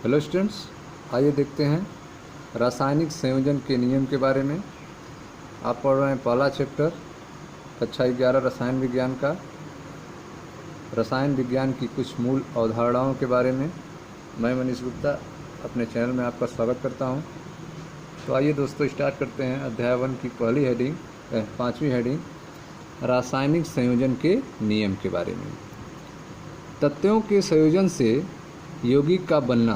Hello students, आइए देखते हैं रासायनिक संयोजन के नियम के बारे में। आप पढ़ रहे हैं पहला चैप्टर कक्षा 11 रसायन विज्ञान का। रसायन विज्ञान की कुछ मूल अवधारणाओं के बारे में मैं मनीष गुप्ता अपने चैनल में आपका स्वागत करता हूं। तो आइए दोस्तों स्टार्ट करते हैं अध्याय 1 की पहली हेडिंग, 5वीं हेडिंग, रासायनिक संयोजन के नियम के बारे में। तत्वों के संयोजन से यौगिक का बनना,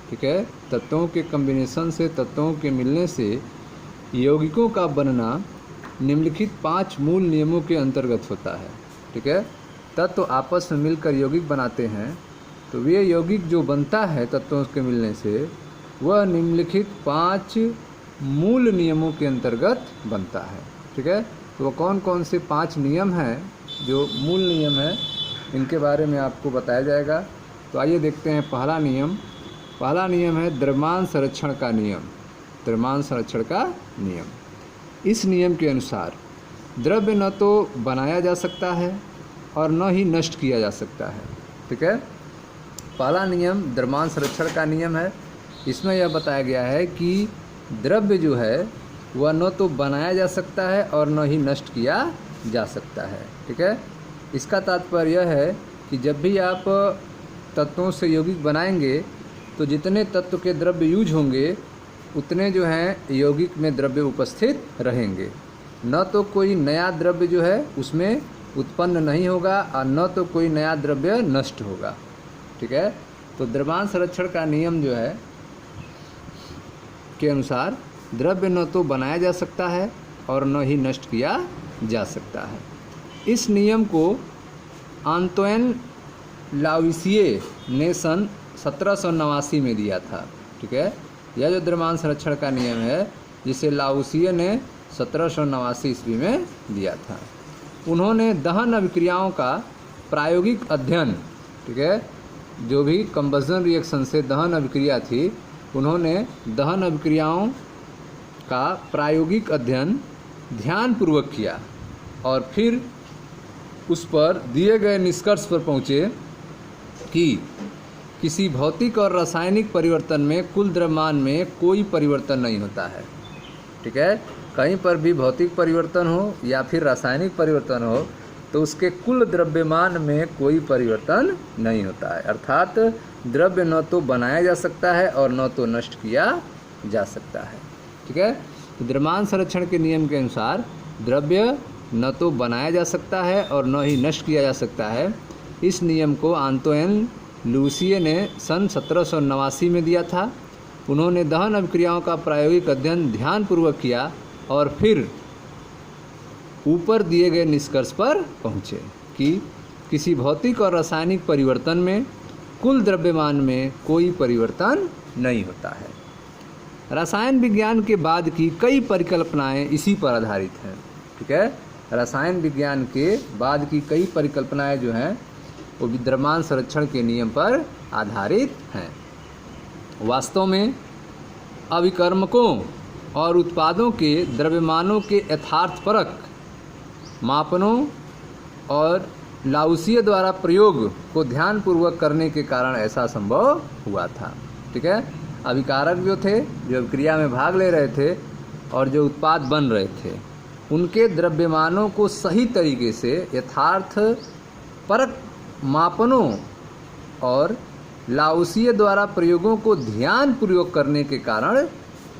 ठीक है, तत्वों के कॉम्बिनेशन से, तत्वों के मिलने से यौगिकों का बनना निम्नलिखित 5 मूल नियमों के अंतर्गत होता है। ठीक है, तत्व आपस में मिलकर यौगिक बनाते हैं, तो वे यौगिक जो बनता है तत्वों के मिलने से वह निम्नलिखित 5 मूल नियमों के अंतर्गत बनता है। ठीक है, तो वो कौन कौन से 5 नियम हैं जो मूल नियम हैं, इनके बारे में आपको बताया जाएगा। तो आइए देखते हैं पहला नियम है द्रव्यमान संरक्षण का नियम। द्रव्यमान संरक्षण का नियम, इस नियम के अनुसार द्रव्य न तो बनाया जा सकता है और न ही नष्ट किया जा सकता है। ठीक है, पहला नियम द्रव्यमान संरक्षण का नियम है। इसमें यह बताया गया है कि द्रव्य जो है वह न तो बनाया जा सकता है और न ही नष्ट किया जा सकता है। ठीक है, इसका तात्पर्य यह है कि जब भी आप तत्वों से यौगिक बनाएंगे तो जितने तत्व के द्रव्य यूज होंगे उतने जो हैं यौगिक में द्रव्य उपस्थित रहेंगे। न तो कोई नया द्रव्य जो है उसमें उत्पन्न नहीं होगा और न तो कोई नया द्रव्य नष्ट होगा। ठीक है, तो द्रव्यमान संरक्षण का नियम जो है के अनुसार द्रव्य न तो बनाया जा सकता है और न ही नष्ट किया जा सकता है। इस नियम को आंतोइन लावुसिये ने सन 1789 में दिया था। ठीक है, यह जो द्रव्यमान संरक्षण का नियम है जिसे लावुसिये ने 1789 ईस्वी में दिया था। उन्होंने दहन अभिक्रियाओं का प्रायोगिक अध्ययन, ठीक है, जो भी कंबशन रिएक्शन से दहन अभिक्रिया थी, उन्होंने दहन अभिक्रियाओं का प्रायोगिक अध्ययन ध्यानपूर्वक किया और फिर उस पर दिए गए निष्कर्ष पर पहुँचे कि किसी भौतिक और रासायनिक परिवर्तन में कुल द्रव्यमान में कोई परिवर्तन नहीं होता है। ठीक है, कहीं पर भी भौतिक परिवर्तन हो या फिर रासायनिक परिवर्तन हो तो उसके कुल द्रव्यमान में कोई परिवर्तन नहीं होता है। अर्थात द्रव्य न तो बनाया जा सकता है और न तो नष्ट किया जा सकता है। ठीक है, तो द्रव्यमान संरक्षण के नियम के अनुसार द्रव्य न तो बनाया जा सकता है और न ही नष्ट किया जा सकता है। इस नियम को आंतोइन लावुसिये ने सन 1789 में दिया था। उन्होंने दहन अभिक्रियाओं का प्रायोगिक अध्ययन ध्यानपूर्वक किया और फिर ऊपर दिए गए निष्कर्ष पर पहुँचे कि किसी भौतिक और रासायनिक परिवर्तन में कुल द्रव्यमान में कोई परिवर्तन नहीं होता है। रसायन विज्ञान के बाद की कई परिकल्पनाएं इसी पर आधारित हैं। ठीक है, रसायन विज्ञान के बाद की कई परिकल्पनाएं जो हैं वो द्रव्यमान संरक्षण के नियम पर आधारित हैं। वास्तव में अभिकर्मकों और उत्पादों के द्रव्यमानों के यथार्थपरक मापनों और लावुसिये द्वारा प्रयोग को ध्यानपूर्वक करने के कारण ऐसा संभव हुआ था। ठीक है, अभिकारक जो थे, जो अभिक्रिया में भाग ले रहे थे और जो उत्पाद बन रहे थे, उनके द्रव्यमानों को सही तरीके से यथार्थ परक मापनों और लावुसिये द्वारा प्रयोगों को ध्यानपूर्वक करने के कारण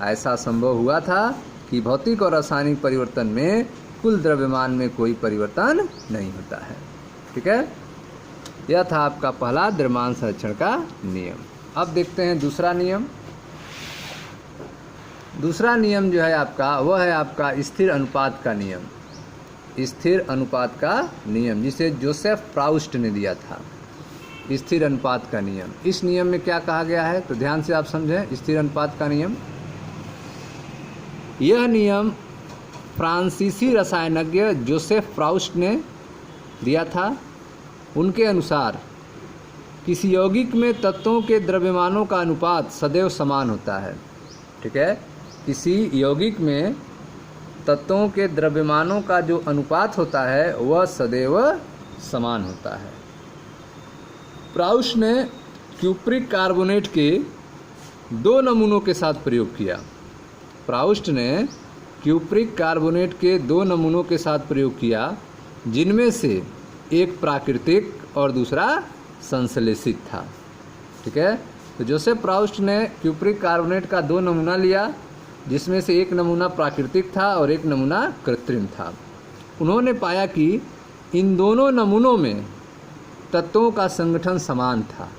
ऐसा संभव हुआ था कि भौतिक और रासायनिक परिवर्तन में कुल द्रव्यमान में कोई परिवर्तन नहीं होता है। ठीक है, यह था आपका पहला द्रव्यमान संरक्षण का नियम। अब देखते हैं दूसरा नियम। दूसरा नियम जो है आपका, वह है आपका स्थिर अनुपात का नियम। स्थिर अनुपात का नियम जिसे जोसेफ प्राउस्ट ने दिया था, स्थिर अनुपात का नियम। इस नियम में क्या कहा गया है तो ध्यान से आप समझें। स्थिर अनुपात का नियम, यह नियम फ्रांसीसी रसायनज्ञ जोसेफ प्राउस्ट ने दिया था। उनके अनुसार किसी यौगिक में तत्वों के द्रव्यमानों का अनुपात सदैव समान होता है। ठीक है, किसी यौगिक में तत्वों के द्रव्यमानों का जो अनुपात होता है वह सदैव समान होता है। प्राउस्ट ने क्यूप्रिक कार्बोनेट के 2 नमूनों के साथ प्रयोग किया। प्राउस्ट ने क्यूप्रिक कार्बोनेट के 2 नमूनों के साथ प्रयोग किया, जिनमें से एक प्राकृतिक और दूसरा संश्लेषित था। ठीक है, तो जोसेफ प्राउस्ट ने क्यूप्रिक कार्बोनेट का 2 नमूना लिया, जिसमें से एक नमूना प्राकृतिक था और एक नमूना कृत्रिम था। उन्होंने पाया कि इन दोनों नमूनों में तत्वों का संगठन समान था।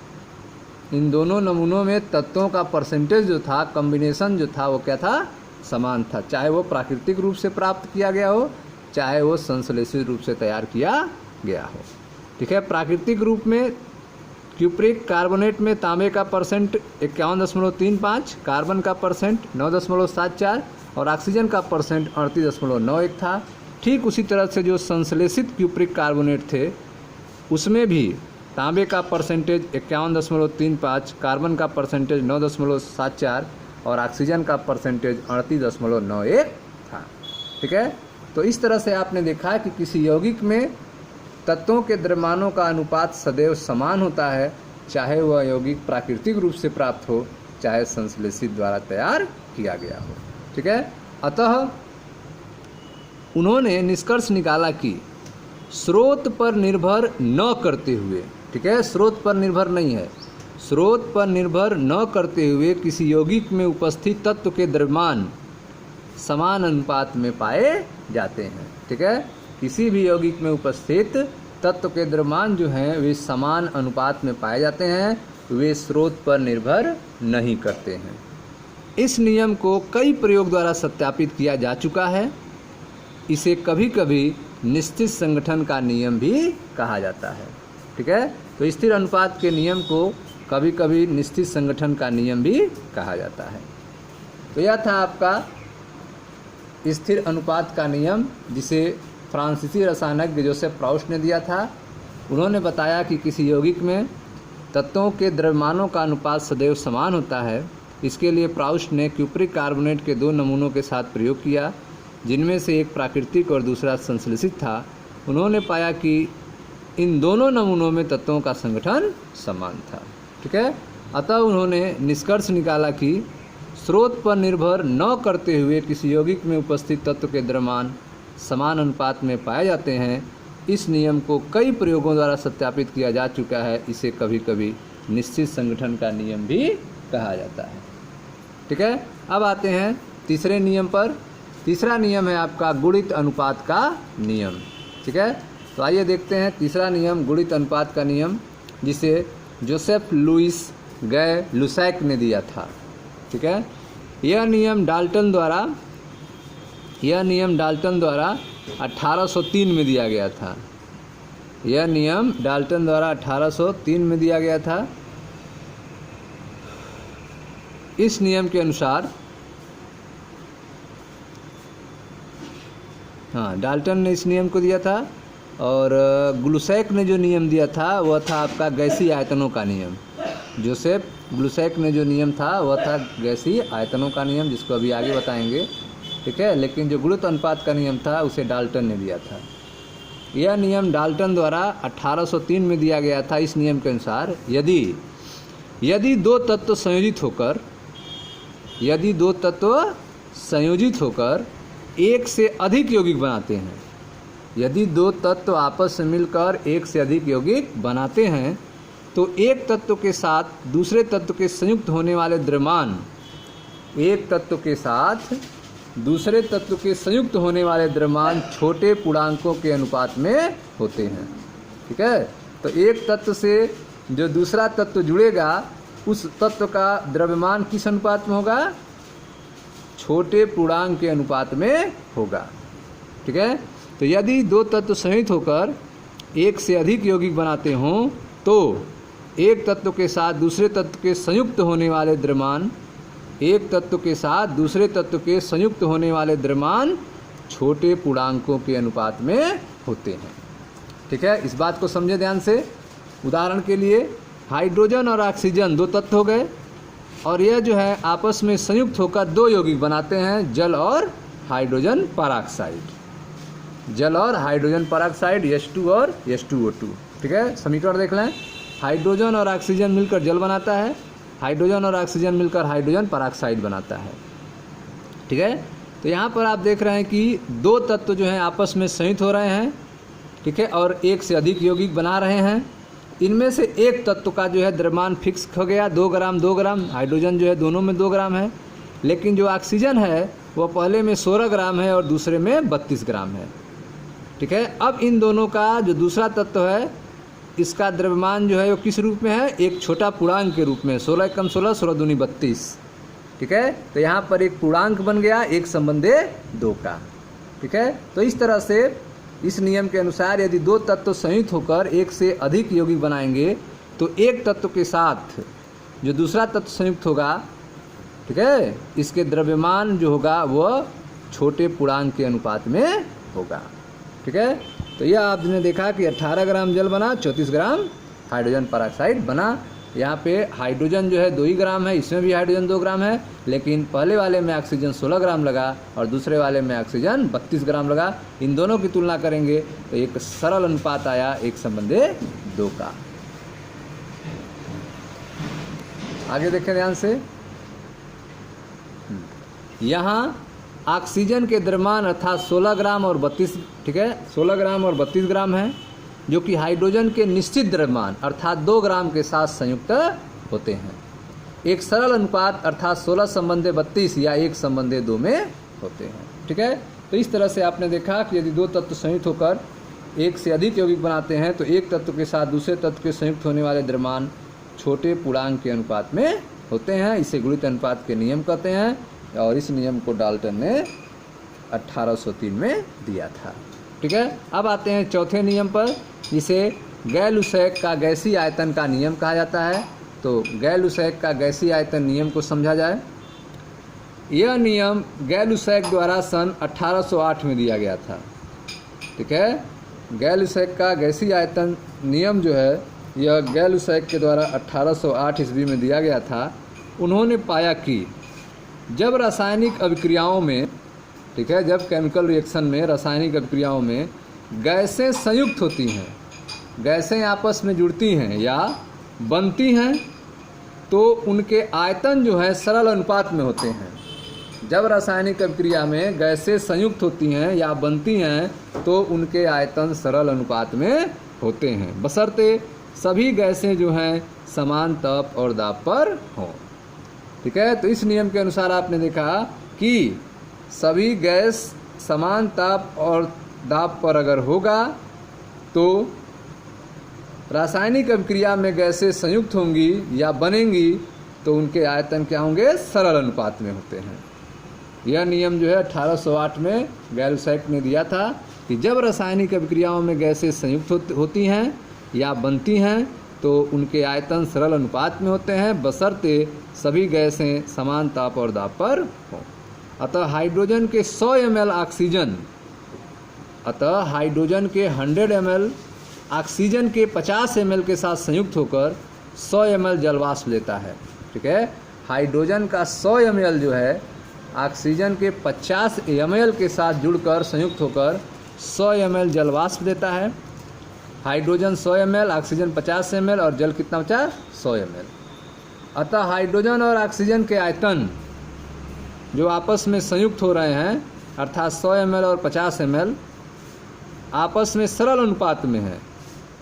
इन दोनों नमूनों में तत्वों का परसेंटेज जो था, कॉम्बिनेशन जो था, वो क्या था, समान था। चाहे वो प्राकृतिक रूप से प्राप्त किया गया हो, चाहे वो संश्लेषित रूप से तैयार किया गया हो। ठीक है, प्राकृतिक रूप में क्यूप्रिक कार्बोनेट में तांबे का परसेंट 51.35, कार्बन का परसेंट 9.74 और ऑक्सीजन का परसेंट 38.91 था। ठीक उसी तरह से जो संश्लेषित क्यूप्रिक कार्बोनेट थे, उसमें भी तांबे का परसेंटेज 51.35, कार्बन का परसेंटेज 9.74 और ऑक्सीजन का परसेंटेज 38.91 था। ठीक है, तो इस तरह से आपने देखा कि किसी यौगिक में तत्वों के द्रव्यमानों का अनुपात सदैव समान होता है, चाहे वह यौगिक प्राकृतिक रूप से प्राप्त हो, चाहे संश्लेषित द्वारा तैयार किया गया हो। ठीक है, अतः उन्होंने निष्कर्ष निकाला कि स्रोत पर निर्भर न करते हुए, ठीक है, स्रोत पर निर्भर नहीं है, स्रोत पर निर्भर न करते हुए किसी यौगिक में उपस्थित तत्व के द्रव्यमान समान अनुपात में पाए जाते हैं। ठीक है, किसी भी यौगिक में उपस्थित तत्व के द्रव्यमान जो हैं वे समान अनुपात में पाए जाते हैं, वे स्रोत पर निर्भर नहीं करते हैं। इस नियम को कई प्रयोग द्वारा सत्यापित किया जा चुका है। इसे कभी कभी निश्चित संगठन का नियम भी कहा जाता है। ठीक है, तो स्थिर अनुपात के नियम को कभी कभी निश्चित संगठन का नियम भी कहा जाता है। तो यह था आपका स्थिर अनुपात का नियम, जिसे फ्रांसीसी रसायनज्ञ जोसेफ प्राउस्ट ने दिया था। उन्होंने बताया कि किसी यौगिक में तत्वों के द्रव्यमानों का अनुपात सदैव समान होता है। इसके लिए प्राउस्ट ने क्यूप्रिक कार्बोनेट के 2 नमूनों के साथ प्रयोग किया, जिनमें से एक प्राकृतिक और दूसरा संश्लेषित था। उन्होंने पाया कि इन दोनों नमूनों में तत्वों का संगठन समान था। ठीक है, अतः उन्होंने निष्कर्ष निकाला कि स्रोत पर निर्भर न करते हुए किसी यौगिक में उपस्थित तत्व के द्रव्यमान समान अनुपात में पाए जाते हैं। इस नियम को कई प्रयोगों द्वारा सत्यापित किया जा चुका है। इसे कभी कभी निश्चित संगठन का नियम भी कहा जाता है। ठीक है, अब आते हैं तीसरे नियम पर। तीसरा नियम है आपका गुणित अनुपात का नियम। ठीक है, तो आइए देखते हैं तीसरा नियम, गुणित अनुपात का नियम, जिसे जोसेफ लुइस गै लुसैक ने दिया था। ठीक है, यह नियम डाल्टन द्वारा 1803 में दिया गया था। यह नियम डाल्टन द्वारा 1803 में दिया गया था। इस नियम के अनुसार, हाँ, डाल्टन ने इस नियम को दिया था और ग्लुसैक ने जो नियम दिया था वह था आपका गैसीय आयतनों का नियम। जोसेफ ग्लुसैक ने जो नियम था वह था गैसीय आयतनों का नियम, जिसको अभी आगे बताएंगे। ठीक है, लेकिन जो गुणित अनुपात का नियम था उसे डाल्टन ने दिया था। यह नियम डाल्टन द्वारा 1803 में दिया गया था। इस नियम के अनुसार यदि दो तत्व संयोजित होकर एक से अधिक यौगिक बनाते हैं, यदि 2 तत्व आपस में मिलकर एक से अधिक यौगिक बनाते हैं, तो एक तत्व के साथ दूसरे तत्व के संयुक्त होने वाले द्रव्यमान, एक तत्व के साथ दूसरे तत्व के संयुक्त होने वाले द्रव्यमान छोटे पूर्णांकों के अनुपात में होते हैं। ठीक है, तो एक तत्व से जो दूसरा तत्व जुड़ेगा उस तत्व का द्रव्यमान किस अनुपात में होगा? छोटे पूर्णांक के अनुपात में होगा। ठीक है, तो यदि 2 तत्व संयुक्त होकर एक से अधिक यौगिक बनाते हों, तो एक तत्व के साथ दूसरे तत्व के संयुक्त होने वाले द्रव्यमान, एक तत्व के साथ दूसरे तत्व के संयुक्त होने वाले द्रव्यमान छोटे पूर्णांकों के अनुपात में होते हैं। ठीक है, इस बात को समझे ध्यान से। उदाहरण के लिए हाइड्रोजन और ऑक्सीजन 2 तत्व हो गए और यह जो है आपस में संयुक्त होकर 2 यौगिक बनाते हैं, जल और हाइड्रोजन पेरोक्साइड। जल और हाइड्रोजन पेरोक्साइड H2 और H2O2। ठीक है, समीकरण देख लें। हाइड्रोजन और ऑक्सीजन मिलकर जल बनाता है, हाइड्रोजन और ऑक्सीजन मिलकर हाइड्रोजन परऑक्साइड बनाता है। ठीक है, तो यहाँ पर आप देख रहे हैं कि दो तत्व जो हैं आपस में संयुक्त हो रहे हैं, ठीक है, और एक से अधिक यौगिक बना रहे हैं। इनमें से एक तत्व का जो है द्रव्यमान फिक्स हो गया 2 ग्राम 2 ग्राम, हाइड्रोजन जो है दोनों में 2 ग्राम है, लेकिन जो ऑक्सीजन है वह पहले में 16 ग्राम है और दूसरे में 32 ग्राम है। ठीक है, अब इन दोनों का जो दूसरा तत्व है इसका द्रव्यमान जो है वो किस रूप में है, एक छोटा पूर्णांक के रूप में, 16 कम 16 16 दूनी 32। ठीक है, तो यहाँ पर एक पूर्णांक बन गया एक संबंधे 2 का। ठीक है, तो इस तरह से इस नियम के अनुसार यदि दो तत्व संयुक्त होकर एक से अधिक यौगिक बनाएंगे तो एक तत्व के साथ जो दूसरा तत्व संयुक्त होगा, ठीक है, इसके द्रव्यमान जो होगा वह छोटे पूर्णांक के अनुपात में होगा। ठीक है, तो यह आपने देखा कि 18 ग्राम जल बना, 34 ग्राम हाइड्रोजन परऑक्साइड बना। यहाँ पे हाइड्रोजन जो है 2 ही ग्राम है, इसमें भी हाइड्रोजन 2 ग्राम है, लेकिन पहले वाले में ऑक्सीजन 16 ग्राम लगा और दूसरे वाले में ऑक्सीजन 32 ग्राम लगा। इन दोनों की तुलना करेंगे तो एक सरल अनुपात आया 1:2 का। आगे देखें ध्यान से, यहाँ ऑक्सीजन के द्रव्यमान अर्थात 16 ग्राम और 32, ठीक है, 16 ग्राम और 32 ग्राम है, जो कि हाइड्रोजन के निश्चित द्रव्यमान अर्थात 2 ग्राम के साथ संयुक्त होते हैं। एक सरल अनुपात अर्थात 16:32 या 1:2 में होते हैं। ठीक है, तो इस तरह से आपने देखा कि यदि दो तत्व संयुक्त होकर एक से अधिक यौगिक बनाते हैं तो एक तत्व के साथ दूसरे तत्व के संयुक्त होने वाले द्रव्यमान छोटे पूर्णांक के अनुपात में होते हैं। इसे गुणित अनुपात के नियम कहते हैं और इस नियम को डाल्टन ने 1803 में दिया था। ठीक है, अब आते हैं चौथे नियम पर, जिसे गैल-लुसैक का गैसीय आयतन का नियम कहा जाता है। तो गैल-लुसैक का गैसीय आयतन नियम को समझा जाए। यह नियम गैल-लुसैक द्वारा सन 1808 में दिया गया था। ठीक है, गैल-लुसैक का गैसीय आयतन नियम जो है यह गैल-लुसैक के द्वारा 1808 ईस्वी में दिया गया था। उन्होंने पाया कि जब रासायनिक अभिक्रियाओं में, ठीक है, जब केमिकल रिएक्शन में रासायनिक अभिक्रियाओं में गैसें संयुक्त होती हैं, गैसें आपस में जुड़ती हैं या बनती हैं, तो उनके आयतन जो है सरल अनुपात में होते हैं। जब रासायनिक अभिक्रिया में गैसें संयुक्त होती हैं या बनती हैं तो उनके आयतन सरल अनुपात में होते हैं, बशर्ते सभी गैसें जो हैं समान ताप और दाब पर हों। ठीक है, तो इस नियम के अनुसार आपने देखा कि सभी गैस समान ताप और दाब पर अगर होगा तो रासायनिक अभिक्रिया में गैसें संयुक्त होंगी या बनेंगी तो उनके आयतन क्या होंगे, सरल अनुपात में होते हैं। यह नियम जो है 1808 में गैल-लुसैक ने दिया था कि जब रासायनिक अभिक्रियाओं में गैसें संयुक्त होती हैं या बनती हैं तो उनके आयतन सरल अनुपात में होते हैं, बशर्ते सभी गैसें समान ताप और दाब पर हों। अतः हाइड्रोजन के 100 ml ऑक्सीजन, अतः हाइड्रोजन के 100 ml ऑक्सीजन के 50 ml के साथ संयुक्त होकर 100 ml जलवाष्प लेता है। ठीक है, हाइड्रोजन का 100 ml जो है ऑक्सीजन के 50 ml के साथ जुड़कर संयुक्त होकर 100 ml जलवाष्प देता है। हाइड्रोजन 100 ml, ऑक्सीजन 50 ml और जल कितना बचा, 100 ml। अतः हाइड्रोजन और ऑक्सीजन के आयतन जो आपस में संयुक्त हो रहे हैं अर्थात 100 ml और 50 ml आपस में सरल अनुपात में है,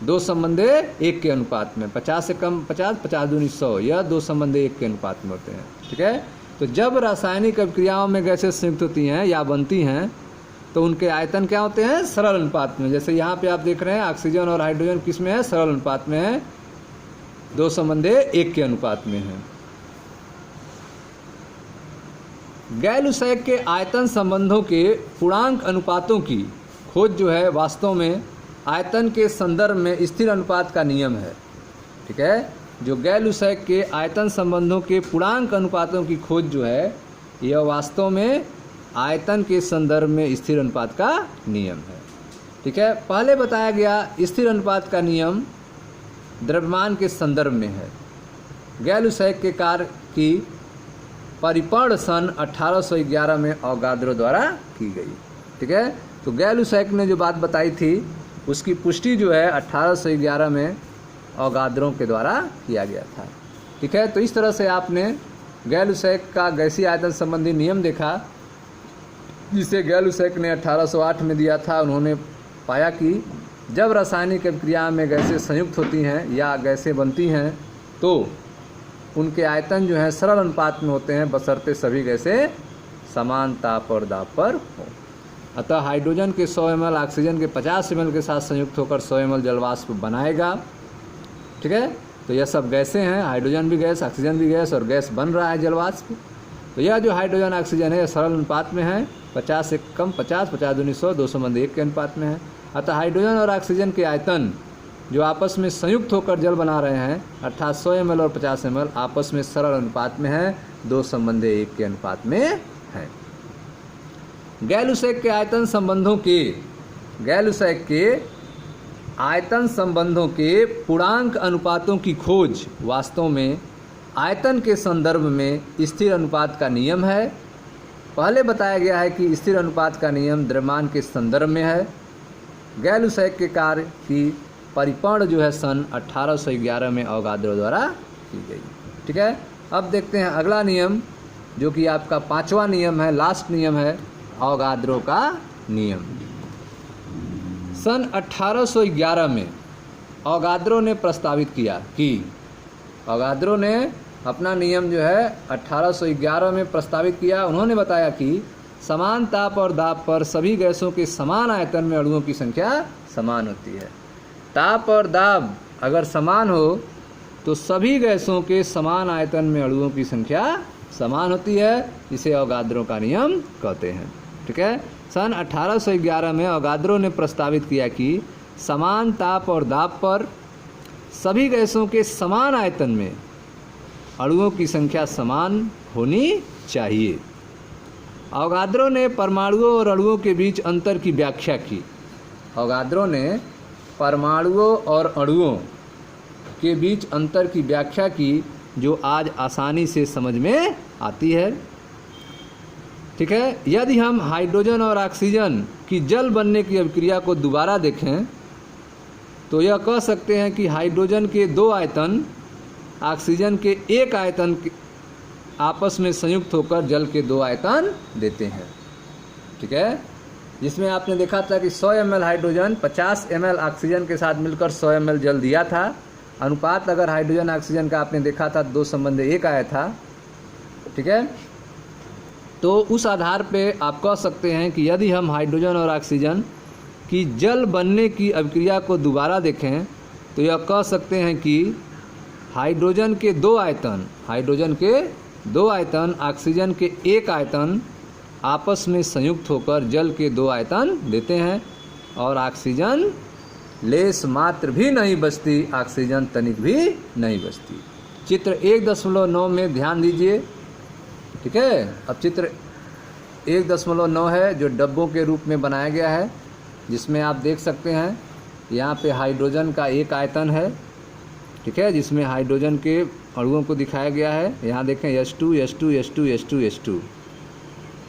2:1 के अनुपात में, 50 से कम 50, 50 दूनी 100, यह 2:1 के अनुपात में होते हैं। ठीक है, तो जब रासायनिक अभिक्रियाओं में गैसें संयुक्त होती हैं या बनती हैं तो उनके आयतन क्या होते हैं, सरल अनुपात में। जैसे यहाँ पे आप देख रहे हैं ऑक्सीजन और हाइड्रोजन किस में है, सरल अनुपात में है, 2:1 के अनुपात में है। गैल-लुसैक के आयतन संबंधों के पूर्णांक अनुपातों की खोज जो है वास्तव में आयतन के संदर्भ में स्थिर अनुपात का नियम है। ठीक है, जो गैल-लुसैक के आयतन संबंधों के पूर्णांक अनुपातों की खोज जो है यह वास्तव में आयतन के संदर्भ में स्थिर अनुपात का नियम है। ठीक है, पहले बताया गया स्थिर अनुपात का नियम द्रव्यमान के संदर्भ में है। गैल-लुसैक के कार्य की परिपर्ण सन 1811 में अवोगाद्रो द्वारा की गई। ठीक है, तो गैल-लुसैक ने जो बात बताई थी उसकी पुष्टि जो है 1811 में अवगाद्रो के द्वारा किया गया था। ठीक है, तो इस तरह से आपने गैल-लुसैक का गैसीय आयतन संबंधी नियम देखा, जिसे गैल-लुसैक ने 1808 में दिया था। उन्होंने पाया कि जब रासायनिक अभिक्रिया में गैसें संयुक्त होती हैं या गैसें बनती हैं तो उनके आयतन जो हैं सरल अनुपात में होते हैं, बशर्ते सभी गैसें समान ताप और दाब पर हो। अतः हाइड्रोजन के 100 ml ऑक्सीजन के 50 ml के साथ संयुक्त होकर 100 ml जलवाष्प बनाएगा। ठीक है, तो यह सब गैसें हैं, हाइड्रोजन भी गैस, ऑक्सीजन भी गैस, और गैस बन रहा है जलवाष्प। तो यह जो हाइड्रोजन ऑक्सीजन है सरल अनुपात में है, 50 से कम 50, 50 दूनी 100, 2 संबंध 1 के अनुपात में है। अतः हाइड्रोजन और ऑक्सीजन के आयतन जो आपस में संयुक्त होकर जल बना रहे हैं, अर्थात 100 ml और 50 ml आपस में सरल अनुपात में है, 2 संबंध 1 के अनुपात में है। गैल-लुसैक के आयतन संबंधों के पूर्णांक अनुपातों की खोज वास्तव में आयतन के संदर्भ में स्थिर अनुपात का नियम है। पहले बताया गया है कि स्थिर अनुपात का नियम द्रव्यमान के संदर्भ में है। गैल-लुसैक के कार्य की परिपर्ण जो है सन 1811 में अवगाद्रो द्वारा की गई। ठीक है, अब देखते हैं अगला नियम, जो कि आपका 5वां नियम है, लास्ट नियम है, अवगाद्रो का नियम। सन 1811 में अवगाद्रो ने प्रस्तावित किया कि अवगाद्रो ने अपना नियम जो है 1811 में प्रस्तावित किया। उन्होंने बताया कि समान ताप और दाब पर सभी गैसों के समान आयतन में अणुओं की संख्या समान होती है। ताप और दाब अगर समान हो तो सभी गैसों के समान आयतन में अणुओं की संख्या समान होती है। इसे अवगाद्रो का नियम कहते हैं। ठीक है, सन 1811 में अवगाद्रो ने प्रस्तावित किया कि समान ताप और दाब पर सभी गैसों के समान आयतन में अणुओं की संख्या समान होनी चाहिए। अवगाद्रो ने परमाणुओं और अणुओं के बीच अंतर की व्याख्या की। अवगाद्रो ने परमाणुओं और अणुओं के बीच अंतर की व्याख्या की, जो आज आसानी से समझ में आती है। ठीक है, यदि हम हाइड्रोजन और ऑक्सीजन की जल बनने की अभिक्रिया को दोबारा देखें तो यह कह सकते हैं कि हाइड्रोजन के 2 आयतन ऑक्सीजन के 1 आयतन आपस में संयुक्त होकर जल के 2 आयतन देते हैं। ठीक है, जिसमें आपने देखा था कि 100 ml हाइड्रोजन 50 ml ऑक्सीजन के साथ मिलकर 100 ml जल दिया था। अनुपात अगर हाइड्रोजन ऑक्सीजन का आपने देखा था 2 संबंध 1 आया था। ठीक है, तो उस आधार पे आप कह सकते हैं कि यदि हम हाइड्रोजन और ऑक्सीजन की जल बनने की अभिक्रिया को दोबारा देखें तो यह कह सकते हैं कि हाइड्रोजन के 2 आयतन ऑक्सीजन के 1 आयतन आपस में संयुक्त होकर जल के 2 आयतन देते हैं, और ऑक्सीजन लेस मात्र भी नहीं बचती, ऑक्सीजन तनिक भी नहीं बचती। चित्र 1.9 में ध्यान दीजिए। ठीक है, अब चित्र 1.9 है जो डब्बों के रूप में बनाया गया है, जिसमें आप देख सकते हैं यहाँ पे हाइड्रोजन का 1 आयतन है। ठीक है, जिसमें हाइड्रोजन के अणुओं को दिखाया गया है। यहाँ देखें H2 H2 H2 H2 H2।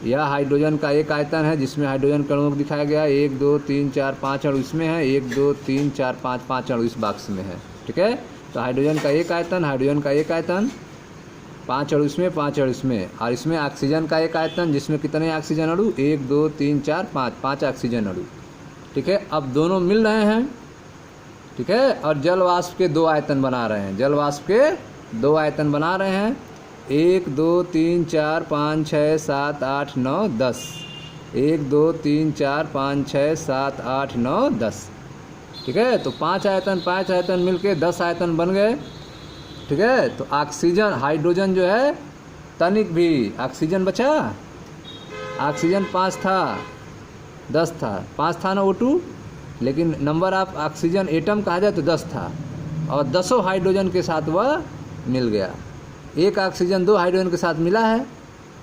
यह हाइड्रोजन का 1 आयतन है जिसमें हाइड्रोजन के अणुओं को दिखाया गया है। 1 2 3 4 5 अणु इसमें है, 1 2 3 4 5 5 अणु इस बॉक्स में है। ठीक है, तो हाइड्रोजन का 1 आयतन, हाइड्रोजन का 1 आयतन, 5 अणु इसमें, 5 अणु इसमें, और इसमें ऑक्सीजन का 1 आयतन जिसमें कितने ऑक्सीजन अणु, 1 2 3 4 5 ऑक्सीजन अणु। ठीक है, अब दोनों मिल रहे हैं। ठीक है, और जल वाष्प के 2 आयतन बना रहे हैं। जल वाष्प के 2 आयतन बना रहे हैं, 1 2 3 4 5 6 7 8 9 10। 1 2 3 4 5 6 7 8 9 10। ठीक है, तो 5 आयतन मिलके 10 आयतन बन गए। ठीक है, तो ऑक्सीजन हाइड्रोजन जो है तनिक भी, ऑक्सीजन बचा, ऑक्सीजन 5 था, 10 था, 5 था ना O2, लेकिन नंबर ऑफ ऑक्सीजन एटम कहा जाए तो 10 था, और 10 हाइड्रोजन के साथ वह मिल गया। 1 ऑक्सीजन 2 हाइड्रोजन के साथ मिला है।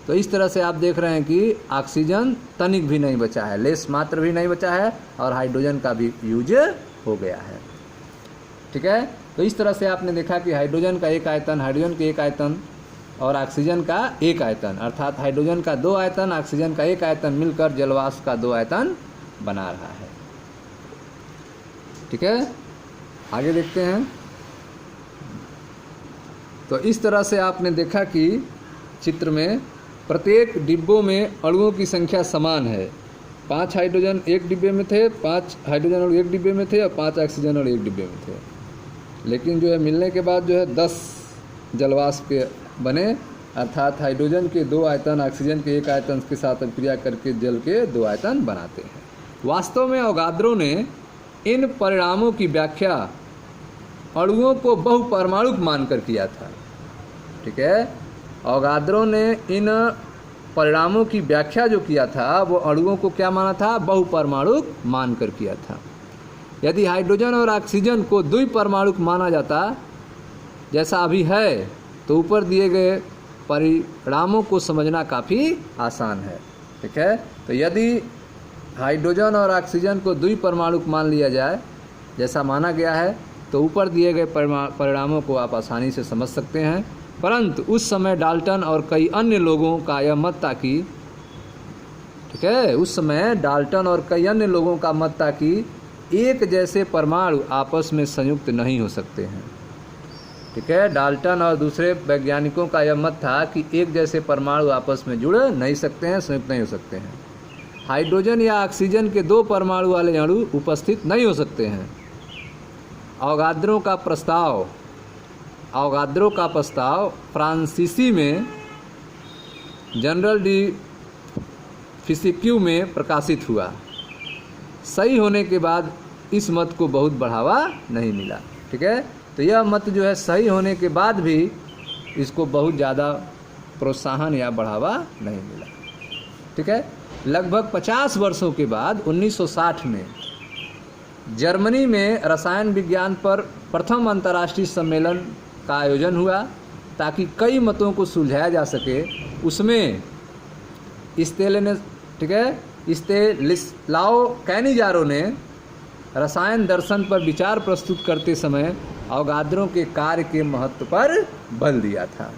तो इस तरह से आप देख रहे हैं कि ऑक्सीजन तनिक भी नहीं बचा है, लेस मात्र भी नहीं बचा है, और हाइड्रोजन का भी यूज हो गया है। ठीक है, तो इस तरह से आपने देखा कि हाइड्रोजन का 1 आयतन, हाइड्रोजन के 1 आयतन और ऑक्सीजन का 1 आयतन, अर्थात हाइड्रोजन का 2 आयतन, ऑक्सीजन का 1 आयतन मिलकर जलवाष्प का 2 आयतन बना रहा है। ठीक है, आगे देखते हैं। तो इस तरह से आपने देखा कि चित्र में प्रत्येक डिब्बों में अणुओं की संख्या समान है। 5 हाइड्रोजन एक डिब्बे में थे, 5 हाइड्रोजन अणु एक डिब्बे में थे और 5 ऑक्सीजन अणु एक डिब्बे में थे। लेकिन जो है मिलने के बाद जो है 10 जलवाष्प के बने, अर्थात हाइड्रोजन के 2 आयतन ऑक्सीजन के 1 आयतन के साथ अभिक्रिया करके जल के 2 आयतन बनाते हैं। वास्तव में अवोगाद्रो ने इन परिणामों की व्याख्या अणुओं को बहुपरमाणुक मानकर किया था। ठीक है, अवोगाद्रो ने इन परिणामों की व्याख्या जो किया था वो अणुओं को क्या माना था, बहुपरमाणुक मानकर किया था। यदि हाइड्रोजन और ऑक्सीजन को द्विपरमाणुक माना जाता जैसा अभी है तो ऊपर दिए गए परिणामों को समझना काफ़ी आसान है। ठीक है, तो यदि हाइड्रोजन और ऑक्सीजन को द्विपरमाणुक मान लिया जाए जैसा माना गया है तो ऊपर दिए गए परिणामों को आप आसानी से समझ सकते हैं। परंतु उस समय डाल्टन और कई अन्य लोगों का यह मत था कि ठीक है, उस समय डाल्टन और कई अन्य लोगों का मत था कि एक जैसे परमाणु आपस में संयुक्त नहीं हो सकते हैं। ठीक है, डाल्टन और दूसरे वैज्ञानिकों का यह मत था कि एक जैसे परमाणु आपस में जुड़ नहीं सकते हैं, संयुक्त नहीं हो सकते हैं। हाइड्रोजन या ऑक्सीजन के 2 परमाणु वाले अणु उपस्थित नहीं हो सकते हैं। अवोगाद्रो का प्रस्ताव फ्रांसीसी में जनरल डी फिजिक्यू में प्रकाशित हुआ। सही होने के बाद इस मत को बहुत बढ़ावा नहीं मिला। ठीक है, तो यह मत जो है सही होने के बाद भी इसको बहुत ज़्यादा प्रोत्साहन या बढ़ावा नहीं मिला। ठीक है, लगभग 50 वर्षों के बाद 1960 में जर्मनी में रसायन विज्ञान पर प्रथम अंतर्राष्ट्रीय सम्मेलन का आयोजन हुआ ताकि कई मतों को सुलझाया जा सके। उसमें स्तेनिस्लाव कैनिजारो ने रसायन दर्शन पर विचार प्रस्तुत करते समय अवोगाद्रो के कार्य के महत्व पर बल दिया था।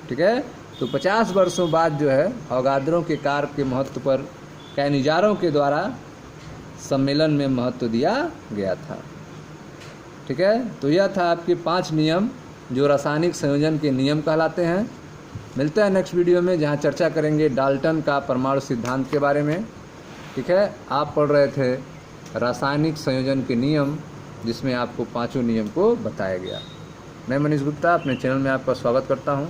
ठीक है, तो 50 वर्षों बाद जो है अवोगाद्रो के कार्य के महत्व पर कैनिजारो के द्वारा सम्मेलन में महत्व दिया गया था। ठीक है, तो यह था आपके 5 नियम जो रासायनिक संयोजन के नियम कहलाते हैं। मिलते हैं नेक्स्ट वीडियो में जहां चर्चा करेंगे डाल्टन का परमाणु सिद्धांत के बारे में। ठीक है, आप पढ़ रहे थे रासायनिक संयोजन के नियम जिसमें आपको 5 नियम को बताया गया। मैं मनीष गुप्ता अपने चैनल में आपका स्वागत करता हूं।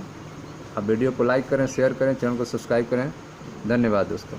आप वीडियो को लाइक करें, शेयर करें, चैनल को सब्सक्राइब करें। धन्यवाद दोस्तों।